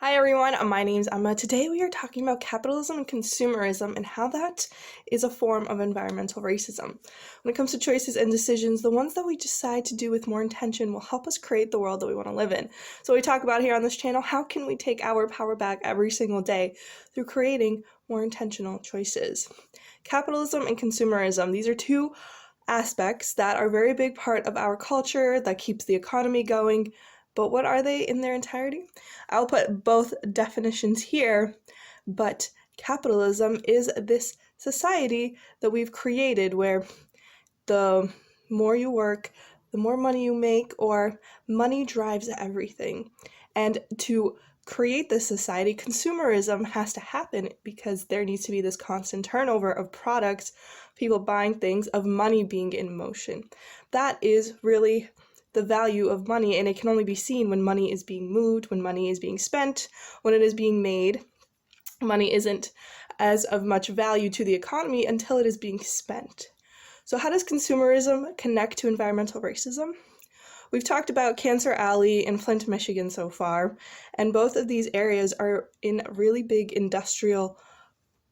Hi everyone, my name's Emma. Today we are talking about capitalism and consumerism and how that is a form of environmental racism. When it comes to choices and decisions, the ones that we decide to do with more intention will help us create the world that we want to live in. So we talk about here on this channel, how can we take our power back every single day through creating more intentional choices. Capitalism and consumerism, these are two aspects that are a very big part of our culture that keeps the economy going. But what are they in their entirety? I'll put both definitions here, but capitalism is this society that we've created where the more you work, the more money you make, or money drives everything. And to create this society, consumerism has to happen because there needs to be this constant turnover of products, people buying things, of money being in motion. That is really the value of money, and it can only be seen when money is being moved, when money is being spent, when it is being made. Money isn't as of much value to the economy until it is being spent. So how does consumerism connect to environmental racism? We've talked about Cancer Alley in Flint, Michigan so far, and both of these areas are in really big industrial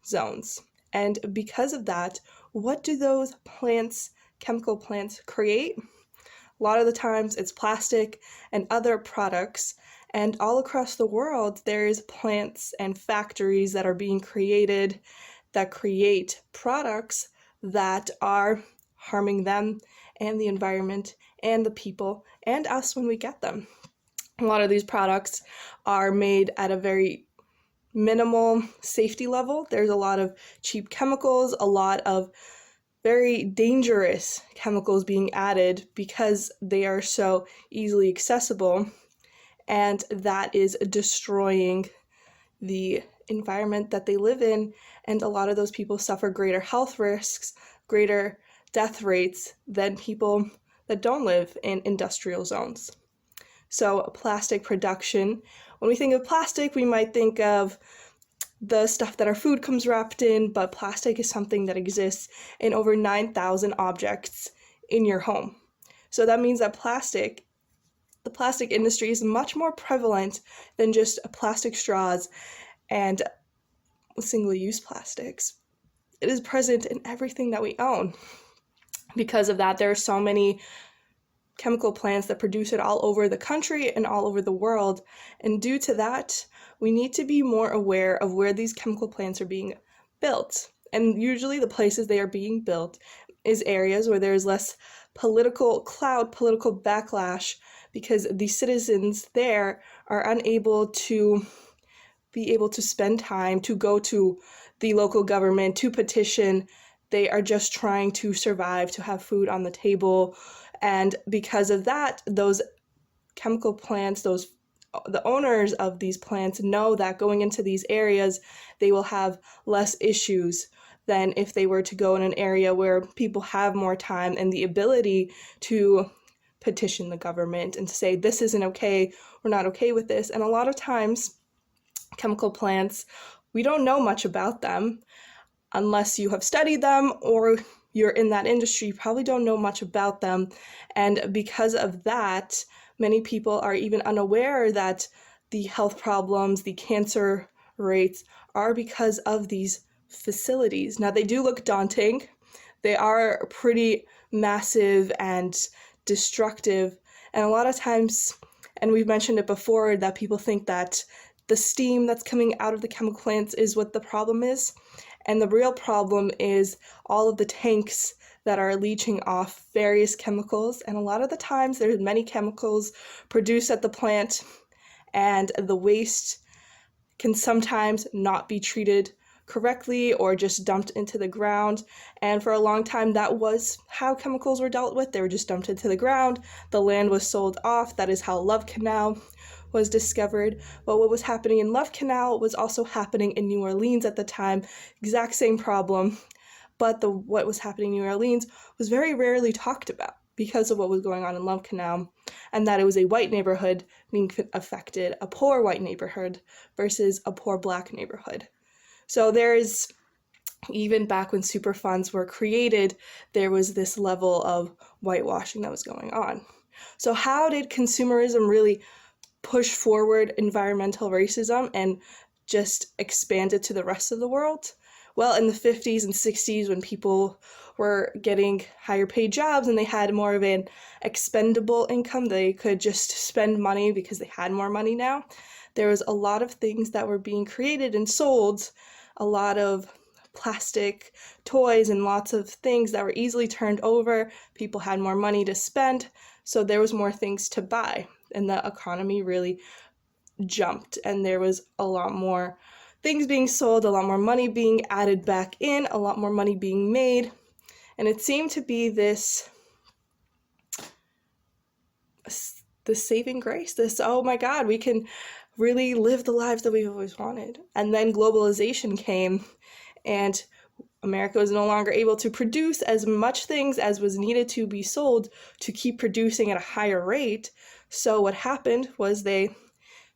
zones. And because of that, what do those plants, chemical plants, create? A lot of the times it's plastic and other products, and all across the world there's plants and factories that are being created that create products that are harming them and the environment and the people and us when we get them. A lot of these products are made at a very minimal safety level. There's a lot of cheap chemicals, a lot of very dangerous chemicals being added because they are so easily accessible, and that is destroying the environment that they live in, and a lot of those people suffer greater health risks, greater death rates than people that don't live in industrial zones. So plastic production, when we think of plastic, we might think of the stuff that our food comes wrapped in, but plastic is something that exists in over 9,000 objects in your home. So that means that the plastic industry is much more prevalent than just plastic straws and single-use plastics. It is present in everything that we own. Because of that, there are so many chemical plants that produce it all over the country and all over the world. And due to that, we need to be more aware of where these chemical plants are being built. And usually the places they are being built is areas where there is less political clout, political backlash, because the citizens there are unable to be able to spend time to go to the local government to petition. They are just trying to survive, to have food on the table. And because of that, those chemical plants, the owners of these plants know that going into these areas, they will have less issues than if they were to go in an area where people have more time and the ability to petition the government and to say, this isn't okay, we're not okay with this. And a lot of times, chemical plants, we don't know much about them unless you have studied them or you're in that industry. You probably don't know much about them. And because of that, many people are even unaware that the health problems, the cancer rates are because of these facilities. Now, they do look daunting. They are pretty massive and destructive. And a lot of times, and we've mentioned it before, that people think that the steam that's coming out of the chemical plants is what the problem is. And the real problem is all of the tanks that are leaching off various chemicals. And a lot of the times there's many chemicals produced at the plant, and the waste can sometimes not be treated correctly or just dumped into the ground. And for a long time, that was how chemicals were dealt with. They were just dumped into the ground. The land was sold off. That is how Love Canal was discovered. But what was happening in Love Canal was also happening in New Orleans at the time. Exact same problem. But what was happening in New Orleans was very rarely talked about because of what was going on in Love Canal, and that it was a white neighborhood being affected, a poor white neighborhood versus a poor black neighborhood. So there is, even back when Superfunds were created, there was this level of whitewashing that was going on. So how did consumerism really push forward environmental racism and just expand it to the rest of the world? Well, in the 50s and 60s, when people were getting higher paid jobs and they had more of an expendable income, they could just spend money because they had more money now. There was a lot of things that were being created and sold, a lot of plastic toys and lots of things that were easily turned over. People had more money to spend, so there was more things to buy, and the economy really jumped, and there was a lot more things being sold, a lot more money being added back in, a lot more money being made, and it seemed to be this saving grace, this, oh my God, we can really live the lives that we've always wanted. And then globalization came, and America was no longer able to produce as much things as was needed to be sold to keep producing at a higher rate. So what happened was they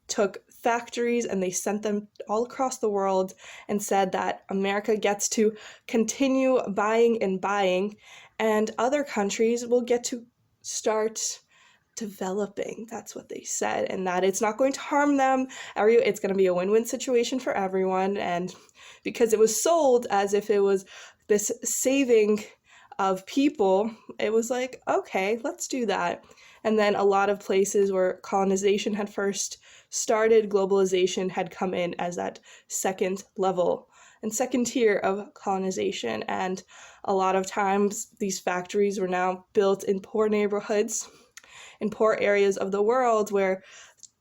took factories and they sent them all across the world and said that America gets to continue buying and buying, and other countries will get to start developing. That's what they said, and that it's not going to harm them. It's going to be a win-win situation for everyone. And because it was sold as if it was this saving of people, it was like, okay, let's do that. And then a lot of places where colonization had first started, globalization had come in as that second level and second tier of colonization. And a lot of times these factories were now built in poor neighborhoods, in poor areas of the world where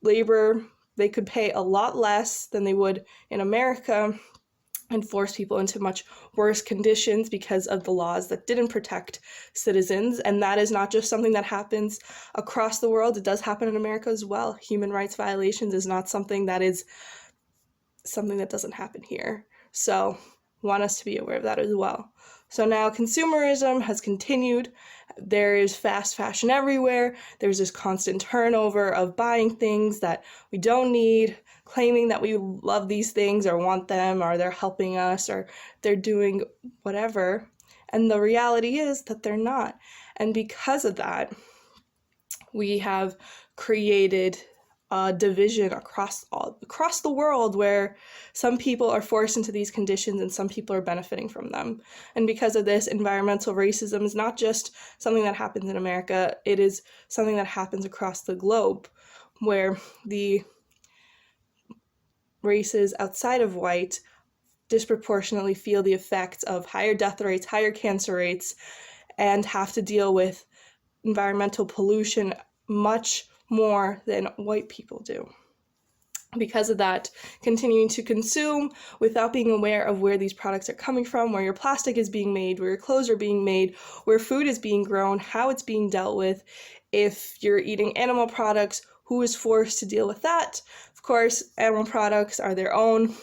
labor, they could pay a lot less than they would in America, and force people into much worse conditions because of the laws that didn't protect citizens. And that is not just something that happens across the world. It does happen in America as well. Human rights violations is not something that doesn't happen here. So want us to be aware of that as well. So now consumerism has continued. There is fast fashion everywhere. There's this constant turnover of buying things that we don't need, claiming that we love these things or want them, or they're helping us, or they're doing whatever. And the reality is that they're not. And because of that, we have created a division across the world where some people are forced into these conditions and some people are benefiting from them. And because of this, environmental racism is not just something that happens in America, it is something that happens across the globe, where the races outside of white disproportionately feel the effects of higher death rates, higher cancer rates, and have to deal with environmental pollution much more than white people do. Because of that, continuing to consume without being aware of where these products are coming from, where your plastic is being made, where your clothes are being made, where food is being grown, how it's being dealt with. If you're eating animal products, who is forced to deal with that? Of course, animal products are their own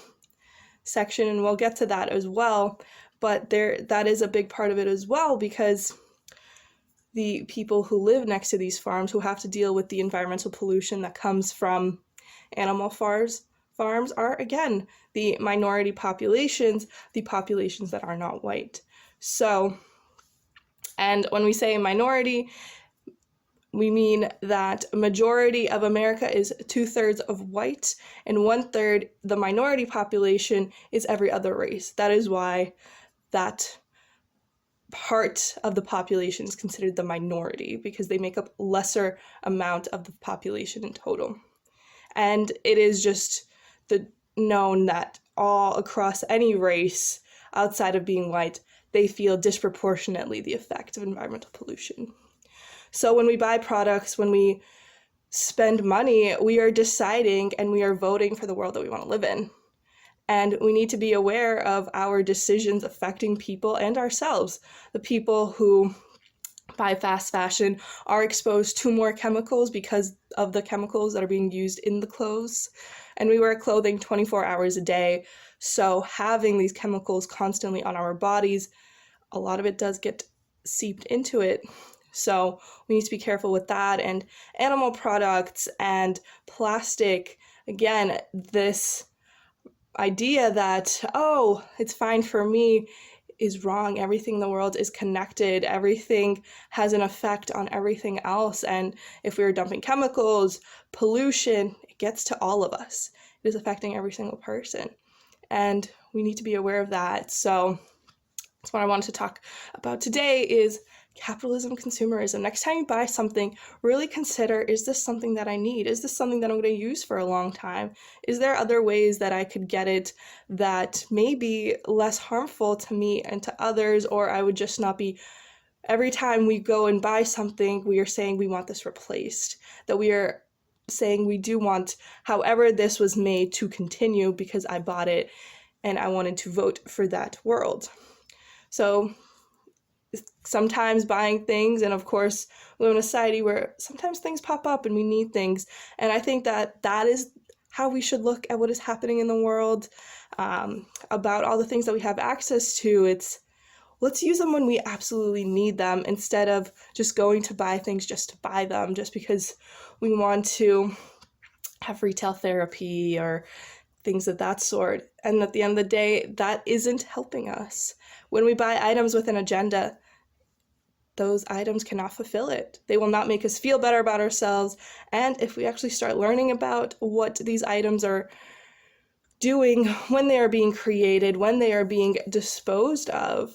section, and we'll get to that as well. But that is a big part of it as well, because the people who live next to these farms, who have to deal with the environmental pollution that comes from animal farms are, again, the minority populations, the populations that are not white. So, and when we say minority, we mean that a majority of America is 2/3 of white, and 1/3, the minority population, is every other race. That is why that part of the population is considered the minority, because they make up lesser amount of the population in total. And it is just known that all across any race outside of being white, they feel disproportionately the effect of environmental pollution. So when we buy products, when we spend money, we are deciding and we are voting for the world that we want to live in. And we need to be aware of our decisions affecting people and ourselves. The people who buy fast fashion are exposed to more chemicals because of the chemicals that are being used in the clothes. And we wear clothing 24 hours a day. So having these chemicals constantly on our bodies, a lot of it does get seeped into it. So we need to be careful with that. And animal products and plastic, again, this idea that, oh, it's fine for me, is wrong. Everything in the world is connected. Everything has an effect on everything else. And if we're dumping chemicals, pollution, it gets to all of us. It is affecting every single person. And we need to be aware of that. So that's what I wanted to talk about today is capitalism, consumerism. Next time you buy something, really consider, is this something that I need? Is this something that I'm going to use for a long time? Is there other ways that I could get it that may be less harmful to me and to others, or I would just not be, every time we go and buy something, we are saying we want this replaced, that we are saying we do want however this was made to continue because I bought it and I wanted to vote for that world. So sometimes buying things, and of course we live in a society where sometimes things pop up and we need things, and I think that that is how we should look at what is happening in the world, about all the things that we have access to. It's let's use them when we absolutely need them instead of just going to buy things just to buy them, just because we want to have retail therapy or things of that sort. And at the end of the day, that isn't helping us. When we buy items with an agenda, those items cannot fulfill it. They will not make us feel better about ourselves. And if we actually start learning about what these items are doing when they are being created, when they are being disposed of,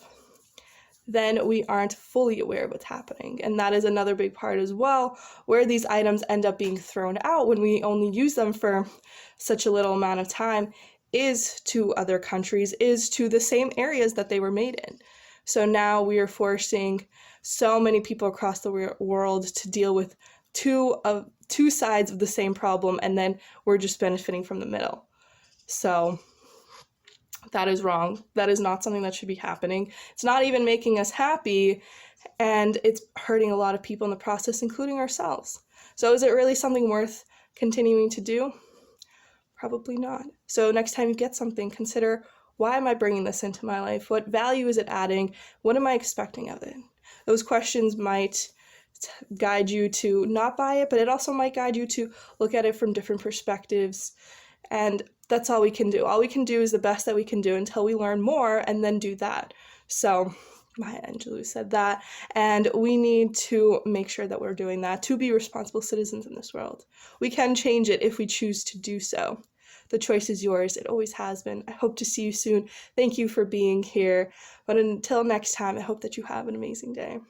then we aren't fully aware of what's happening. And that is another big part as well, where these items end up being thrown out when we only use them for such a little amount of time, is to other countries, is to the same areas that they were made in. So now we are forcing so many people across the world to deal with two sides of the same problem, and then we're just benefiting from the middle. So that is wrong. That is not something that should be happening. It's not even making us happy, and it's hurting a lot of people in the process, including ourselves. So is it really something worth continuing to do? Probably not. So next time you get something, consider, why am I bringing this into my life? What value is it adding? What am I expecting of it? Those questions might guide you to not buy it, but it also might guide you to look at it from different perspectives. And that's all we can do. All we can do is the best that we can do until we learn more, and then do that. So Maya Angelou said that, and we need to make sure that we're doing that to be responsible citizens in this world. We can change it if we choose to do so. The choice is yours. It always has been. I hope to see you soon. Thank you for being here. But until next time, I hope that you have an amazing day.